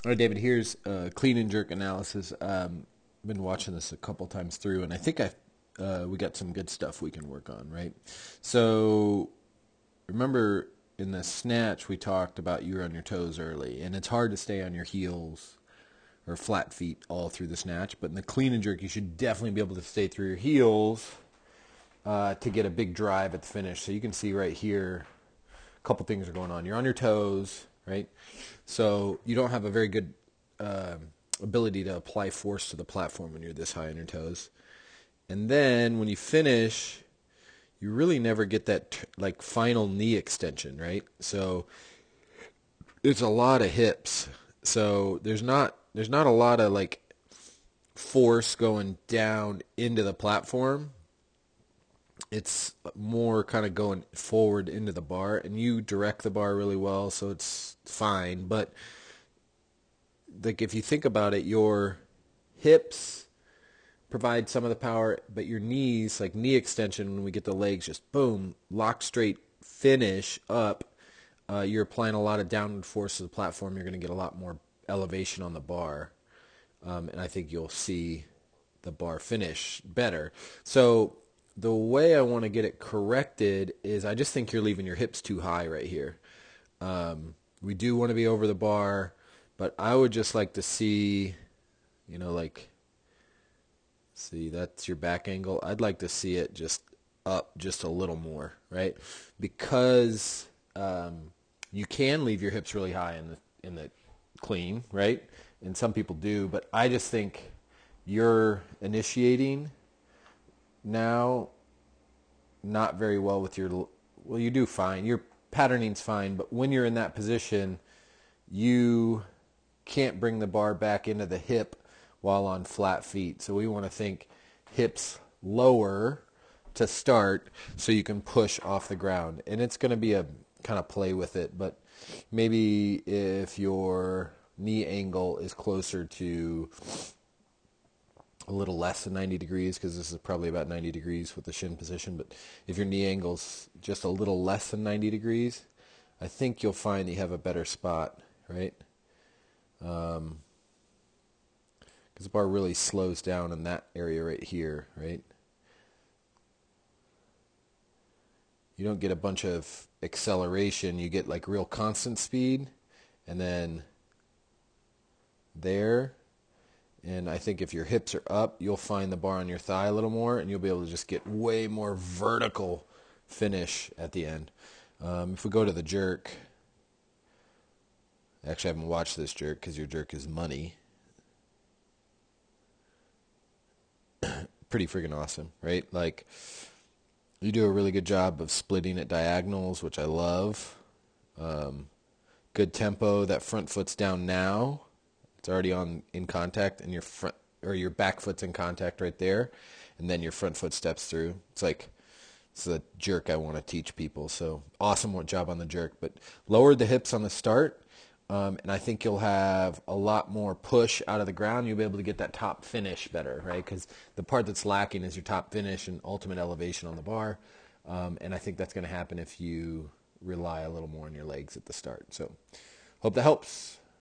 All right, David, here's a clean and jerk analysis. Been watching this a couple times through, and I think we got some good stuff we can work on, right? So remember in the snatch we talked about you were on your toes early, and it's hard to stay on your heels or flat feet all through the snatch. But in the clean and jerk, you should definitely be able to stay through your heels to get a big drive at the finish. So you can see right here, a couple things are going on. You're on your toes, right? So you don't have a very good ability to apply force to the platform when you're this high on your toes. And then when you finish, you really never get that like final knee extension, right? So it's a lot of hips. So there's not a lot of like force going down into the platform. It's more kind of going forward into the bar, and you direct the bar really well, so it's fine. But like if you think about it, your hips provide some of the power, but your knees, like knee extension, when we get the legs, just boom, lock straight, finish up. You're applying a lot of downward force to the platform. You're going to get a lot more elevation on the bar, and I think you'll see the bar finish better. So the way I want to get it corrected is I just think you're leaving your hips too high right here. We do want to be over the bar, but I would just like to see, like, see, that's your back angle. I'd like to see it just up just a little more, right? Because you can leave your hips really high in the clean, right? And some people do, but I just think you're initiating now not very well with your, well, you do fine. Your patterning's fine, but when you're in that position, you can't bring the bar back into the hip while on flat feet. So we want to think hips lower to start so you can push off the ground. And it's going to be a kind of play with it, but maybe if your knee angle is closer to a little less than 90 degrees, because this is probably about 90 degrees with the shin position, but if your knee angle's just a little less than 90 degrees, I think you'll find you have a better spot, right? Because the bar really slows down in that area right here, right? You don't get a bunch of acceleration. You get like real constant speed, and then there. And I think if your hips are up, you'll find the bar on your thigh a little more, and you'll be able to just get way more vertical finish at the end. If we go to the jerk, actually I haven't watched this jerk because your jerk is money. Pretty freaking awesome, right? Like, you do a really good job of splitting at diagonals, which I love. Good tempo. That front foot's down now. It's already on in contact, and your front or your back foot's in contact right there, and then your front foot steps through. It's the jerk I want to teach people. So awesome job on the jerk, but lower the hips on the start, and I think you'll have a lot more push out of the ground. You'll be able to get that top finish better, right? Because the part that's lacking is your top finish and ultimate elevation on the bar, and I think that's going to happen if you rely a little more on your legs at the start. So hope that helps.